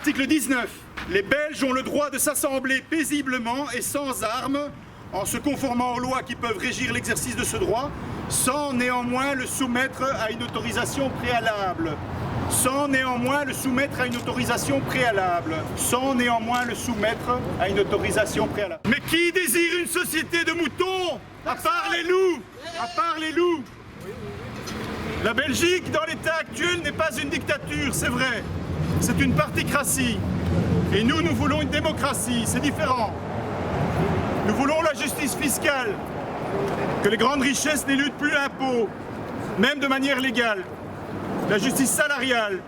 Article 19. Les Belges ont le droit de s'assembler paisiblement et sans armes, en se conformant aux lois qui peuvent régir l'exercice de ce droit, sans néanmoins le soumettre à une autorisation préalable. Sans néanmoins le soumettre à une autorisation préalable. Sans néanmoins le soumettre à une autorisation préalable. Mais qui désire une société de moutons? À part les loups! À part les loups! La Belgique, dans l'état actuel, n'est pas une dictature, c'est vrai. C'est une particratie. Et nous voulons une démocratie, c'est différent. Nous voulons la justice fiscale, que les grandes richesses n'éludent plus l'impôt, même de manière légale. La justice salariale,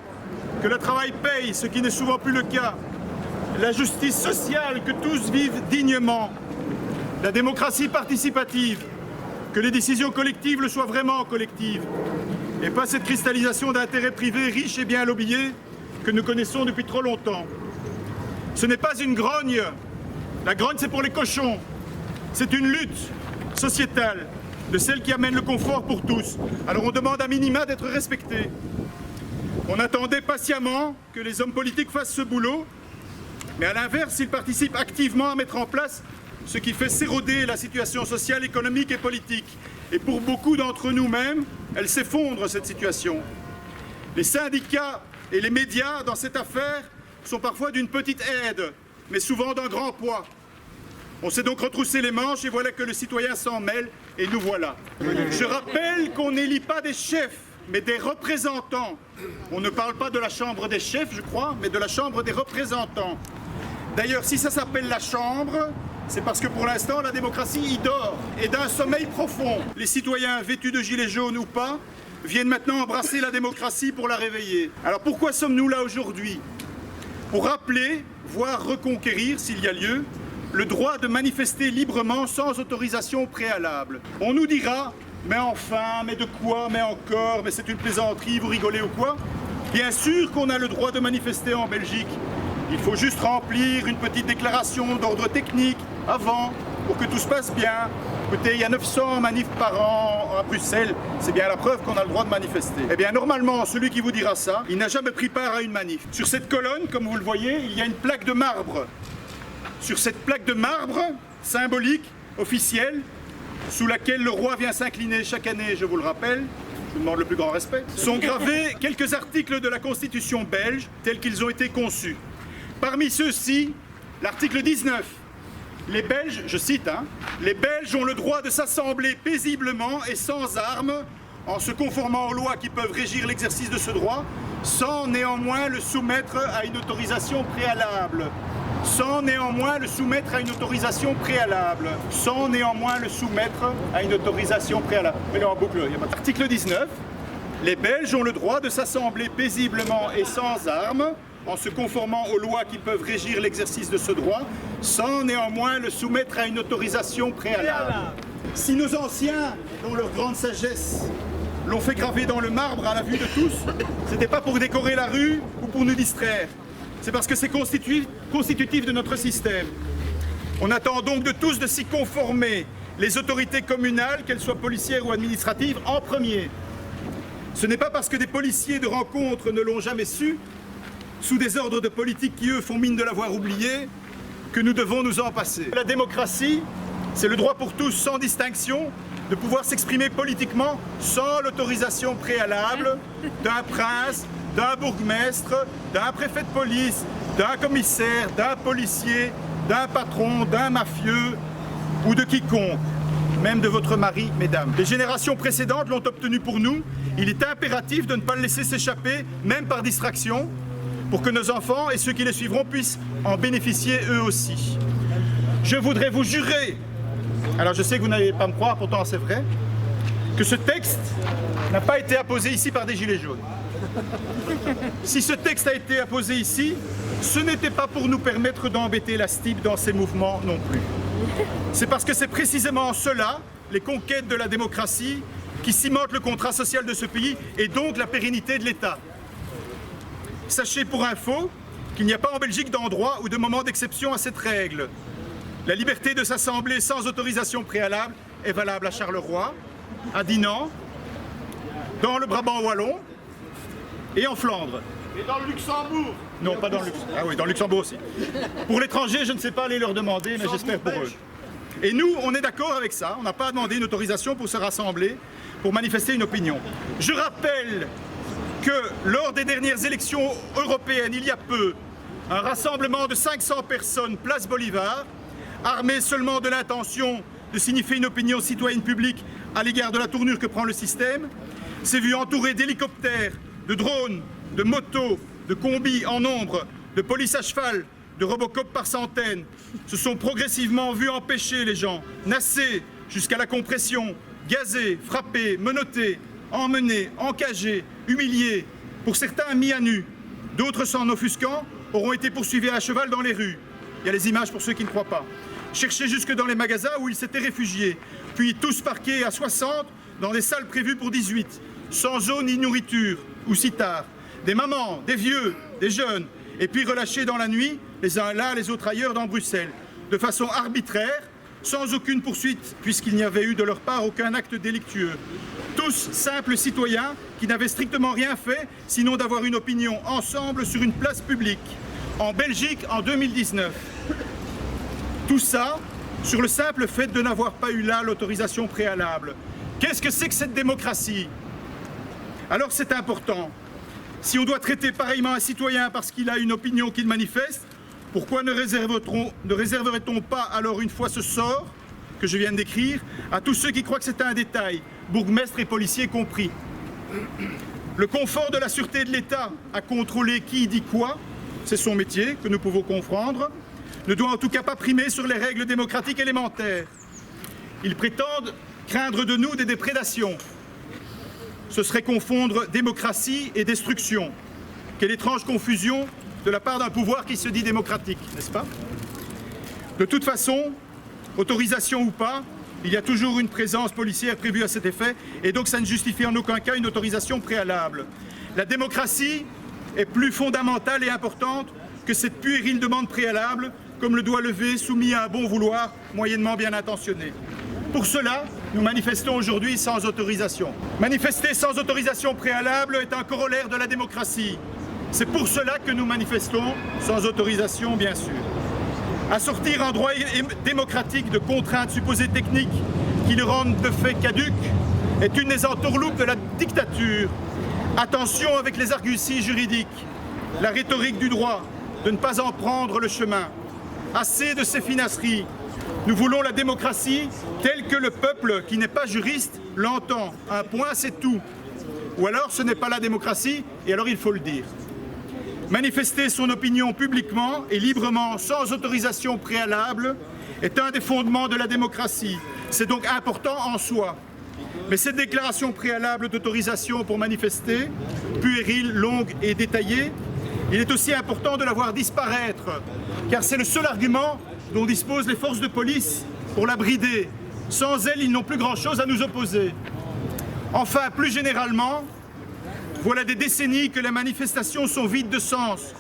que le travail paye, ce qui n'est souvent plus le cas. La justice sociale, que tous vivent dignement. La démocratie participative, que les décisions collectives le soient vraiment collectives. Et pas cette cristallisation d'intérêts privés riches et bien lobbyés que nous connaissons depuis trop longtemps. Ce n'est pas une grogne. La grogne, c'est pour les cochons. C'est une lutte sociétale, de celle qui amène le confort pour tous. Alors on demande à minima d'être respecté. On attendait patiemment que les hommes politiques fassent ce boulot, mais à l'inverse, ils participent activement à mettre en place ce qui fait s'éroder la situation sociale, économique et politique. Et pour beaucoup d'entre nous-mêmes, elle s'effondre, cette situation. Les syndicats et les médias, dans cette affaire, sont parfois d'une petite aide, mais souvent d'un grand poids. On s'est donc retroussé les manches et voilà que le citoyen s'en mêle et nous voilà. Je rappelle qu'on n'élit pas des chefs, mais des représentants. On ne parle pas de la Chambre des chefs, je crois, mais de la Chambre des représentants. D'ailleurs, si ça s'appelle la Chambre, c'est parce que pour l'instant, la démocratie y dort, et d'un sommeil profond. Les citoyens, vêtus de gilets jaunes ou pas, viennent maintenant embrasser la démocratie pour la réveiller. Alors pourquoi sommes-nous là aujourd'hui? Pour rappeler, voire reconquérir, s'il y a lieu, le droit de manifester librement sans autorisation préalable. On nous dira, mais enfin, mais de quoi, mais encore, mais c'est une plaisanterie, vous rigolez ou quoi? Bien sûr qu'on a le droit de manifester en Belgique. Il faut juste remplir une petite déclaration d'ordre technique avant, pour que tout se passe bien. Écoutez, il y a 900 manifs par an à Bruxelles, c'est bien la preuve qu'on a le droit de manifester. Eh bien, normalement, celui qui vous dira ça, il n'a jamais pris part à une manif. Sur cette colonne, comme vous le voyez, il y a une plaque de marbre. Sur cette plaque de marbre, symbolique, officielle, sous laquelle le roi vient s'incliner chaque année, je vous le rappelle, je vous demande le plus grand respect, sont gravés quelques articles de la Constitution belge tels qu'ils ont été conçus. Parmi ceux-ci, l'article 19. Les Belges, je cite, les Belges ont le droit de s'assembler paisiblement et sans armes, en se conformant aux lois qui peuvent régir l'exercice de ce droit, sans néanmoins le soumettre à une autorisation préalable. Sans néanmoins le soumettre à une autorisation préalable. Sans néanmoins le soumettre à une autorisation préalable. Mais là en boucle, il y a pas... Article 19. Les Belges ont le droit de s'assembler paisiblement et sans armes, en se conformant aux lois qui peuvent régir l'exercice de ce droit, sans néanmoins le soumettre à une autorisation préalable. Si nos anciens, dans leur grande sagesse, l'ont fait graver dans le marbre à la vue de tous, c'était pas pour décorer la rue ou pour nous distraire. C'est parce que c'est constitutif de notre système. On attend donc de tous de s'y conformer, les autorités communales, qu'elles soient policières ou administratives, en premier. Ce n'est pas parce que des policiers de rencontre ne l'ont jamais su, sous des ordres de politique qui, eux, font mine de l'avoir oublié, que nous devons nous en passer. La démocratie, c'est le droit pour tous, sans distinction, de pouvoir s'exprimer politiquement sans l'autorisation préalable d'un prince, d'un bourgmestre, d'un préfet de police, d'un commissaire, d'un policier, d'un patron, d'un mafieux ou de quiconque, même de votre mari, mesdames. Les générations précédentes l'ont obtenu pour nous. Il est impératif de ne pas le laisser s'échapper, même par distraction, pour que nos enfants et ceux qui les suivront puissent en bénéficier eux aussi. Je voudrais vous jurer, alors je sais que vous n'allez pas me croire, pourtant c'est vrai, que ce texte n'a pas été apposé ici par des gilets jaunes. Si ce texte a été apposé ici, ce n'était pas pour nous permettre d'embêter la STIB dans ses mouvements non plus. C'est parce que c'est précisément cela, les conquêtes de la démocratie, qui cimentent le contrat social de ce pays et donc la pérennité de l'État. Sachez pour info qu'il n'y a pas en Belgique d'endroit ou de moment d'exception à cette règle. La liberté de s'assembler sans autorisation préalable est valable à Charleroi, à Dinant, dans le Brabant wallon et en Flandre. Et dans le Luxembourg? Non, pas dans le Luxembourg. Ah oui, dans le Luxembourg aussi. Pour l'étranger, je ne sais pas aller leur demander, mais j'espère pour eux. Et nous, on est d'accord avec ça. On n'a pas demandé une autorisation pour se rassembler, pour manifester une opinion. Je rappelle que lors des dernières élections européennes, il y a peu, un rassemblement de 500 personnes, place Bolivar, armé seulement de l'intention de signifier une opinion citoyenne publique à l'égard de la tournure que prend le système, s'est vu entouré d'hélicoptères, de drones, de motos, de combis en nombre, de police à cheval, de Robocop par centaines, se sont progressivement vus empêcher les gens, nassés jusqu'à la compression, gazés, frappés, menottés, emmenés, encagés, humiliés, pour certains mis à nu. D'autres, s'en offusquant, auront été poursuivis à cheval dans les rues. Il y a les images pour ceux qui ne croient pas. Cherchés jusque dans les magasins où ils s'étaient réfugiés, puis tous parqués à 60 dans des salles prévues pour 18, sans eau ni nourriture, ou si tard. Des mamans, des vieux, des jeunes, et puis relâchés dans la nuit, les uns là, les autres ailleurs dans Bruxelles, de façon arbitraire, sans aucune poursuite, puisqu'il n'y avait eu de leur part aucun acte délictueux. Tous simples citoyens qui n'avaient strictement rien fait, sinon d'avoir une opinion ensemble sur une place publique, en Belgique en 2019. Tout ça sur le simple fait de n'avoir pas eu là l'autorisation préalable. Qu'est-ce que c'est que cette démocratie? Alors c'est important. Si on doit traiter pareillement un citoyen parce qu'il a une opinion qu'il manifeste, pourquoi ne réserverait-on pas alors une fois ce sort que je viens de décrire à tous ceux qui croient que c'est un détail, bourgmestres et policiers compris? Le confort de la sûreté de l'État à contrôler qui dit quoi, c'est son métier que nous pouvons comprendre, ne doit en tout cas pas primer sur les règles démocratiques élémentaires. Ils prétendent craindre de nous des déprédations. Ce serait confondre démocratie et destruction. Quelle étrange confusion de la part d'un pouvoir qui se dit démocratique, n'est-ce pas? De toute façon, autorisation ou pas, il y a toujours une présence policière prévue à cet effet, et donc ça ne justifie en aucun cas une autorisation préalable. La démocratie est plus fondamentale et importante que cette puérile demande préalable, comme le doigt levé, soumis à un bon vouloir, moyennement bien intentionné. Pour cela, nous manifestons aujourd'hui sans autorisation. Manifester sans autorisation préalable est un corollaire de la démocratie. C'est pour cela que nous manifestons sans autorisation, bien sûr. Assortir un droit démocratique de contraintes supposées techniques qui le rendent de fait caduc est une des entourloupes de la dictature. Attention avec les arguties juridiques, la rhétorique du droit, de ne pas en prendre le chemin. Assez de ces finasseries. Nous voulons la démocratie telle que le peuple, qui n'est pas juriste, l'entend. Un point, c'est tout. Ou alors ce n'est pas la démocratie, et alors il faut le dire. Manifester son opinion publiquement et librement, sans autorisation préalable, est un des fondements de la démocratie. C'est donc important en soi. Mais cette déclaration préalable d'autorisation pour manifester, puérile, longue et détaillée, il est aussi important de la voir disparaître, car c'est le seul argument dont disposent les forces de police pour la brider. Sans elles, ils n'ont plus grand-chose à nous opposer. Enfin, plus généralement, voilà des décennies que les manifestations sont vides de sens,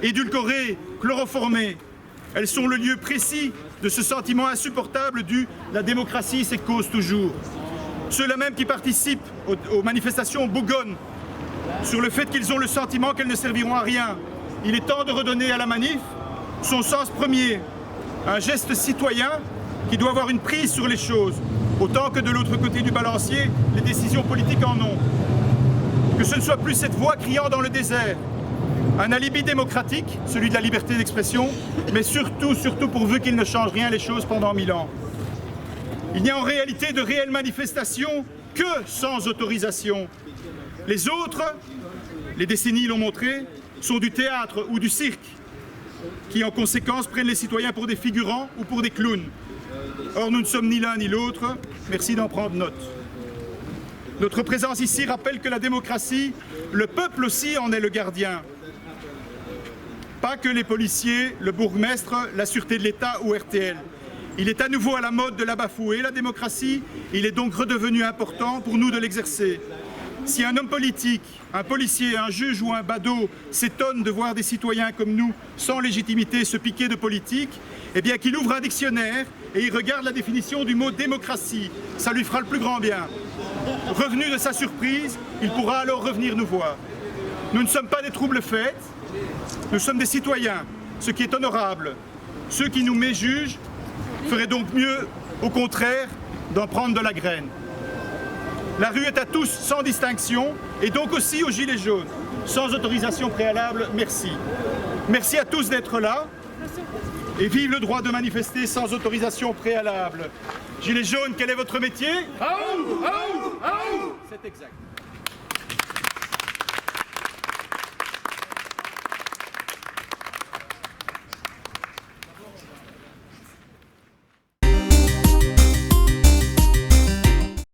édulcorées, chloroformées. Elles sont le lieu précis de ce sentiment insupportable du « la démocratie, c'est cause toujours ». Ceux-là même qui participent aux manifestations bougonnent sur le fait qu'ils ont le sentiment qu'elles ne serviront à rien. Il est temps de redonner à la manif son sens premier, un geste citoyen qui doit avoir une prise sur les choses, autant que de l'autre côté du balancier, les décisions politiques en ont. Que ce ne soit plus cette voix criant dans le désert, un alibi démocratique, celui de la liberté d'expression, mais surtout pourvu qu'il ne change rien les choses pendant 1000 ans. Il n'y a en réalité de réelles manifestations que sans autorisation. Les autres, les décennies l'ont montré, sont du théâtre ou du cirque, qui en conséquence prennent les citoyens pour des figurants ou pour des clowns. Or nous ne sommes ni l'un ni l'autre, merci d'en prendre note. Notre présence ici rappelle que la démocratie, le peuple aussi en est le gardien. Pas que les policiers, le bourgmestre, la sûreté de l'État ou RTL. Il est à nouveau à la mode de la bafouer, la démocratie. Il est donc redevenu important pour nous de l'exercer. Si un homme politique, un policier, un juge ou un badaud s'étonne de voir des citoyens comme nous, sans légitimité, se piquer de politique, eh bien qu'il ouvre un dictionnaire et il regarde la définition du mot démocratie. Ça lui fera le plus grand bien. Revenu de sa surprise, il pourra alors revenir nous voir. Nous ne sommes pas des troubles-fêtes, nous sommes des citoyens, ce qui est honorable. Ceux qui nous méjugent feraient donc mieux, au contraire, d'en prendre de la graine. La rue est à tous sans distinction, et donc aussi aux Gilets jaunes. Sans autorisation préalable, merci. Merci à tous d'être là, et vive le droit de manifester sans autorisation préalable. Gilets jaunes, quel est votre métier? C'est exact.